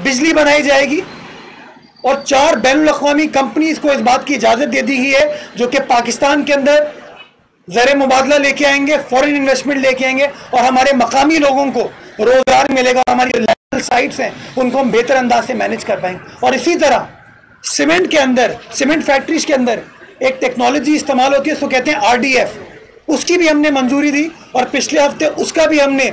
बिजली बनाई जाएगी और 4 बैनुल-अक़वामी कंपनीज को इस बात की इजाज़त दे दी गई है जो कि पाकिस्तान के अंदर ज़र मुबादला लेके आएंगे, फॉरेन इन्वेस्टमेंट लेके आएंगे और हमारे मकामी लोगों को रोज़गार मिलेगा। हमारी जो लैंड साइट्स हैं उनको हम बेहतर अंदाज से मैनेज कर पाएंगे। और इसी तरह सीमेंट के अंदर, सीमेंट फैक्ट्रीज के अंदर एक टेक्नोलॉजी इस्तेमाल होती है, उसको कहते हैं RDF, उसकी भी हमने मंजूरी दी और पिछले हफ्ते उसका भी हमने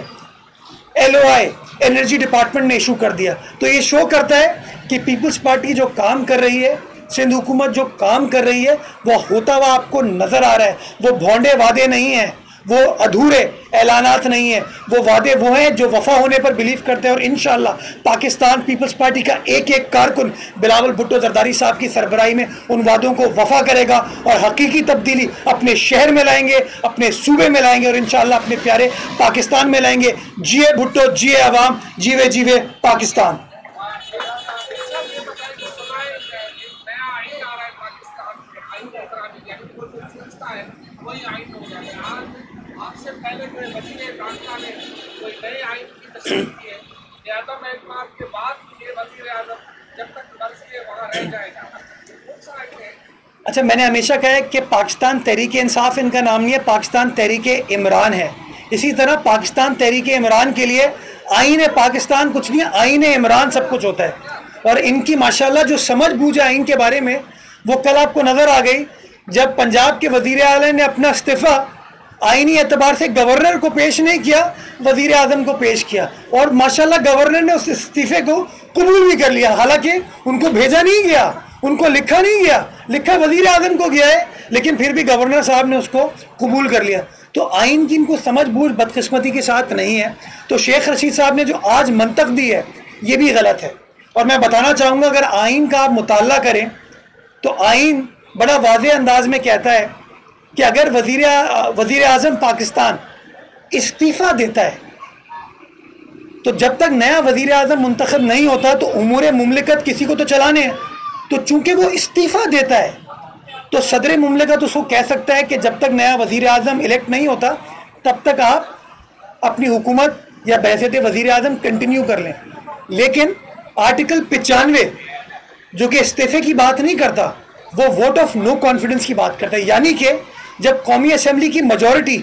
LOI एनर्जी डिपार्टमेंट ने इशू कर दिया। तो ये शो करता है कि पीपल्स पार्टी जो काम कर रही है, सिंध हुकूमत जो काम कर रही है वो होता हुआ आपको नजर आ रहा है। वो भोंडे वादे नहीं हैं, वो अधूरे ऐलानात नहीं है, वो वादे वो हैं जो वफा होने पर बिलीव करते हैं। और इंशाअल्लाह पाकिस्तान पीपल्स पार्टी का एक एक कारकुन बिलावल भुट्टो जरदारी साहब की सरबराही में उन वादों को वफा करेगा और हकीकी तब्दीली अपने शहर में लाएंगे, अपने सूबे में लाएंगे और इंशाअल्लाह अपने प्यारे पाकिस्तान में लाएंगे। जिए भुट्टो, जिए अवाम, जीवे जीवे पाकिस्तान। आपसे पहले कोई वज़ीर दाखिला ने कोई नए आइन की तशरीह की है, लिहाजा मैं एक बार के बाद ये वज़ीर आज़म जब तक मर्ज़ के वहाँ रह जाएगा। अच्छा, मैंने हमेशा कहा है कि पाकिस्तान तहरीक इंसाफ इनका नाम नहीं है, पाकिस्तान तहरीक इमरान है। इसी तरह पाकिस्तान तहरीक इमरान के लिए आईन पाकिस्तान कुछ नहीं है, आईन इमरान सब कुछ होता है। और इनकी माशाल्लाह जो समझ बूझ है आईन के बारे में वो कल आपको नज़र आ गई जब पंजाब के वज़ीर आला ने अपना इस्तीफ़ा आईनी एतबार से गवर्नर को पेश नहीं किया, वज़ीर आज़म को पेश किया और माशाल्लाह गवर्नर ने उस इस्तीफ़े को कबूल भी कर लिया। हालांकि उनको भेजा नहीं गया, उनको लिखा नहीं गया, लिखा वज़ीर आज़म को गया है, लेकिन फिर भी गवर्नर साहब ने उसको कबूल कर लिया। तो आइन की इनको समझ बूझ बदकिस्मती के साथ नहीं है। तो शेख रशीद साहब ने जो आज मंतक दी है ये भी गलत है। और मैं बताना चाहूँगा अगर आइन का आप मुताला करें तो आइन बड़ा वाज़ेह अंदाज में कहता है कि अगर वज़ीर आज़म पाकिस्तान इस्तीफ़ा देता है तो जब तक नया वज़ीर आज़म मुंतखब नहीं होता तो उमूर मुमलिकत किसी को तो चलाने हैं। तो चूंकि वो इस्तीफ़ा देता है तो सदर मुमलिकत उसको कह सकता है कि जब तक नया वज़ीर आज़म इलेक्ट नहीं होता तब तक आप अपनी हुकूमत या बहसत वज़ीर आज़म कंटिन्यू कर लें। लेकिन आर्टिकल 95 जो कि इस्तीफ़े की बात नहीं करता, वो वोट ऑफ नो कॉन्फिडेंस की बात करता है। यानी कि जब कौमी असेंबली की मेजॉरिटी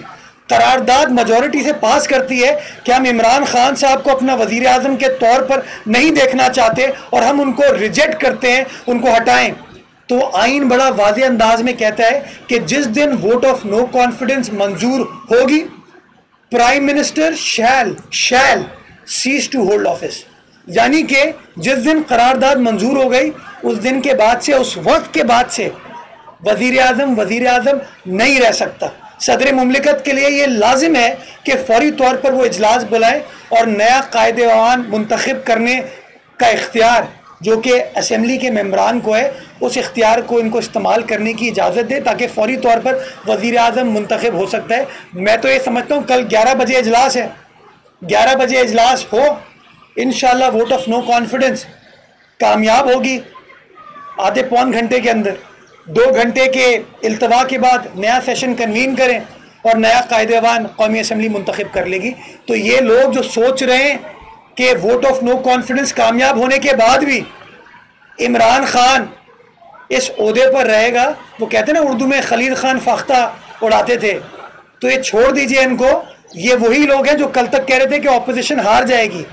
करारदाद मेजॉरिटी से पास करती है कि हम इमरान खान साहब को अपना वज़ीर आज़म के तौर पर नहीं देखना चाहते और हम उनको रिजेक्ट करते हैं, उनको हटाएं, तो आइन बड़ा वाज़ेह अंदाज में कहता है कि जिस दिन वोट ऑफ नो कॉन्फिडेंस मंजूर होगी prime minister shall cease to hold office. यानी कि जिस दिन करारदाद मंजूर हो गई उस दिन के बाद से, उस वक्त के बाद से वज़ीर आज़म नहीं रह सकता। सदर मुमलिकत के लिए ये लाजिम है कि फौरी तौर पर वो इजलास बुलाएं और नया कायदे-ए-अवान मुंतखब करने का इख्तियार जो कि असम्बली के मेम्बरान को है, उस इख्तियार को इनको इस्तेमाल करने की इजाज़त दे ताकि फौरी तौर पर वज़ीर आज़म मुंतखब हो सकता है। मैं तो ये समझता हूँ कल 11 बजे इजलास है, 11 बजे इजलास हो, इंशाअल्लाह वोट ऑफ नो कॉन्फिडेंस कामयाब होगी। आधे पौन घंटे के अंदर 2 घंटे के इल्तवा के बाद नया सेशन कन्वीन करें और नया कायदे-ए-अवान कौमी असम्बली मुंतखब कर लेगी। तो ये लोग जो सोच रहे हैं कि वोट ऑफ नो कॉन्फिडेंस कामयाब होने के बाद भी इमरान खान इस ओहदे पर रहेगा, वो कहते हैं ना उर्दू में खलील खान फाख्ता उड़ाते थे, तो ये छोड़ दीजिए इनको। ये वही लोग हैं जो कल तक कह रहे थे कि ऑपोजिशन हार जाएगी,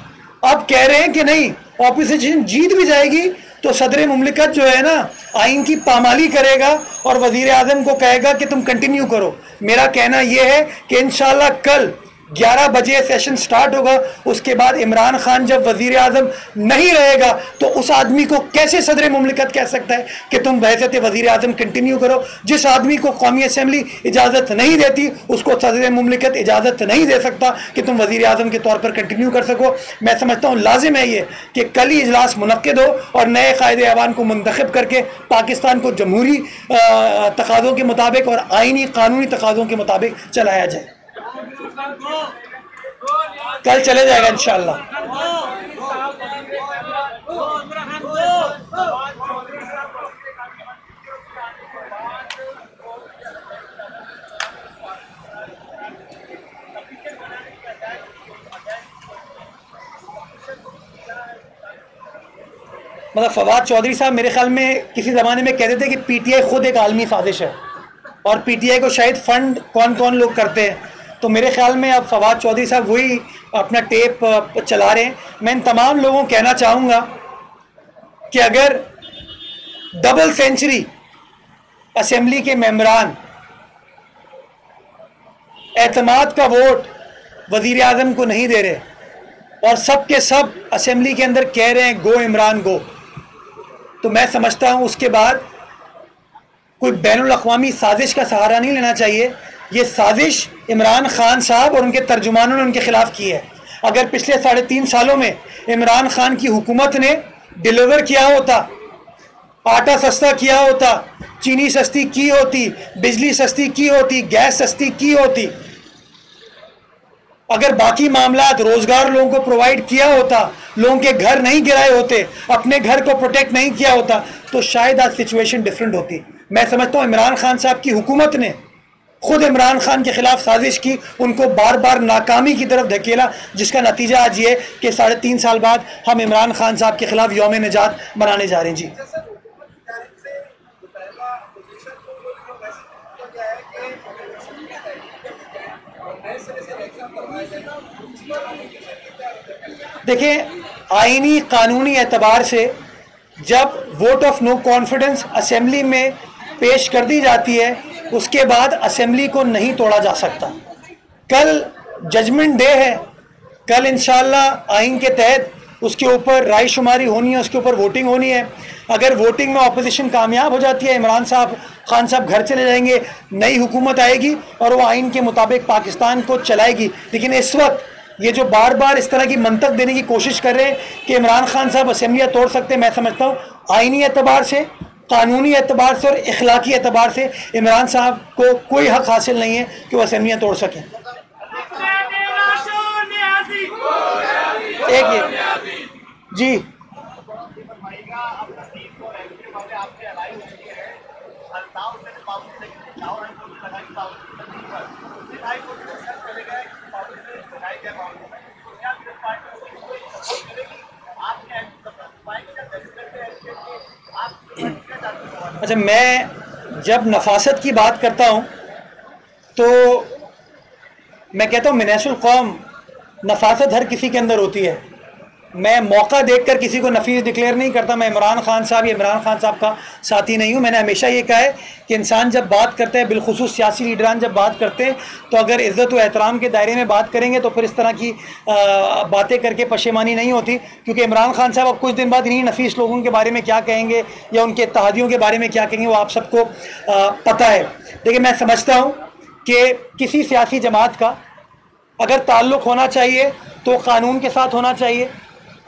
अब कह रहे हैं कि नहीं ऑपोजिशन जीत भी जाएगी। तो सदर मुमलिकत जो है ना आइन की पामाली करेगा और वज़ीर आज़म को कहेगा कि तुम कंटिन्यू करो। मेरा कहना यह है कि इंशाअल्लाह कल 11 बजे सेशन स्टार्ट होगा, उसके बाद इमरान खान जब वज़ीर आज़म नहीं रहेगा तो उस आदमी को कैसे सदर मुमलिकत कह सकता है कि तुम बहसत वज़ीर आज़म कंटिन्यू करो। जिस आदमी को कौमी असम्बली इजाज़त नहीं देती उसको सदर मुमलिकत इजाज़त नहीं दे सकता कि तुम वज़ीर आज़म के तौर पर कंटिन्यू कर सको। मैं समझता हूँ लाजिम है ये कि कल ही इजलास मुनक्किद हो और नए कायदे-ए-अवान को मुंतखब करके पाकिस्तान को जमहूरी तकाज़ों के मुताबिक और आइनी कानूनी तकाज़ों के मुताबिक चलाया जाए। कल चले जाएगा इंशाअल्लाह। मतलब फवाद चौधरी साहब मेरे ख्याल में किसी ज़माने में कहते थे कि पीटीआई खुद एक आलमी साजिश है और पीटीआई को शायद फंड कौन कौन लोग करते हैं। तो मेरे ख्याल में अब फवाद चौधरी साहब वही अपना टेप चला रहे हैं। मैं इन तमाम लोगों को कहना चाहूँगा कि अगर डबल सेंचुरी असेंबली के मेंबरान एतमाद का वोट वज़ीर आज़म को नहीं दे रहे और सब के सब असेंबली के अंदर कह रहे हैं गो इमरान गो, तो मैं समझता हूँ उसके बाद कोई बैनुल अक़वामी साजिश का सहारा नहीं लेना चाहिए। ये साजिश इमरान खान साहब और उनके तर्जुमानों ने उनके ख़िलाफ़ की है। अगर पिछले 3.5 सालों में इमरान खान की हुकूमत ने डिलीवर किया होता, आटा सस्ता किया होता, चीनी सस्ती की होती, बिजली सस्ती की होती, गैस सस्ती की होती, अगर बाकी मामलात रोज़गार लोगों को प्रोवाइड किया होता, लोगों के घर नहीं गिराए होते, अपने घर को प्रोटेक्ट नहीं किया होता, तो शायद आज सिचुएशन डिफरेंट होती। मैं समझता हूँ इमरान खान साहब की हुकूमत ने खुद इमरान खान के ख़िलाफ़ साजिश की, उनको बार बार नाकामी की तरफ धकेला, जिसका नतीजा आज ये कि 3.5 साल बाद हम इमरान खान साहब के ख़िलाफ़ यौम निजात मनाने जा रहे हैं। जी देखिए, आईनी कानूनी एतबार से जब vote of no confidence assembly में पेश कर दी जाती है, उसके बाद असेंबली को नहीं तोड़ा जा सकता। कल जजमेंट डे है, कल इंशाअल्लाह आइन के तहत उसके ऊपर राय शुमारी होनी है, उसके ऊपर वोटिंग होनी है। अगर वोटिंग में अपोजिशन कामयाब हो जाती है, इमरान खान साहब घर चले जाएंगे, नई हुकूमत आएगी और वो आइन के मुताबिक पाकिस्तान को चलाएगी। लेकिन इस वक्त ये जो बार बार इस तरह की मंतक देने की कोशिश कर रहे हैं कि इमरान खान साहब असेंबलियाँ तोड़ सकते हैं, मैं समझता हूँ आइनी एतबार से, कानूनी एतबार से और इखलाकी एतबार से इमरान साहब को कोई हक हासिल नहीं है कि वो असेंबलियाँ तोड़ सकें। एक ये जी अच्छा, मैं जब नफासत की बात करता हूँ तो मैं कहता हूँ मिनासुल कौम, नफासत हर किसी के अंदर होती है। मैं मौका देखकर किसी को नफीस डिक्लेयर नहीं करता। मैं इमरान खान साहब या इमरान खान साहब का साथी नहीं हूँ। मैंने हमेशा ये कहा है कि इंसान जब बात करते हैं, बिलखुसूस सियासी लीडरान जब बात करते हैं, तो अगर इज़्ज़त व एहतराम के दायरे में बात करेंगे तो फिर इस तरह की बातें करके पशेमानी नहीं होती। क्योंकि इमरान खान साहब अब कुछ दिन बाद इन्हीं नफीस लोगों के बारे में क्या कहेंगे या उनके इत्तेहादियों के बारे में क्या कहेंगे, वो आप सबको पता है। लेकिन मैं समझता हूँ कि किसी सियासी जमात का अगर ताल्लुक़ होना चाहिए तो कानून के साथ होना चाहिए,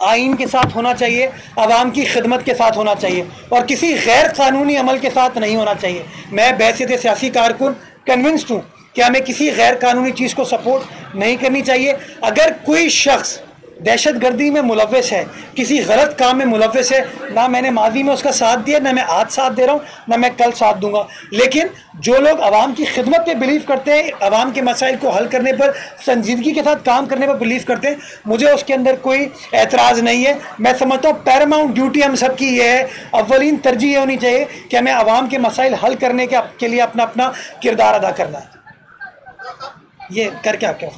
आइन के साथ होना चाहिए, आवाम की खिदमत के साथ होना चाहिए और किसी गैर कानूनी अमल के साथ नहीं होना चाहिए। मैं बैसियत सियासी कारकुन कन्विंस्ड हूँ कि हमें किसी गैर कानूनी चीज़ को सपोर्ट नहीं करनी चाहिए। अगर कोई शख्स दहशत गर्दी में मुलव्वस है, किसी गलत काम में मुलव्वस है, ना मैंने माजी में उसका साथ दिया, ना मैं आज साथ दे रहा हूँ, ना मैं कल साथ दूंगा। लेकिन जो लोग आवाम की खिदमत पे बिलीव करते हैं, आवाम के मसाइल को हल करने पर संजीदगी के साथ काम करने पर बिलीव करते हैं, मुझे उसके अंदर कोई एतराज़ नहीं है। मैं समझता हूँ पैरामाउंट ड्यूटी हम सब की ये है, अव्वलीन तरजीह ये होनी चाहिए कि हमें आवाम के मसाइल हल करने के लिए अपना अपना किरदार अदा करना है। ये करके आप क्या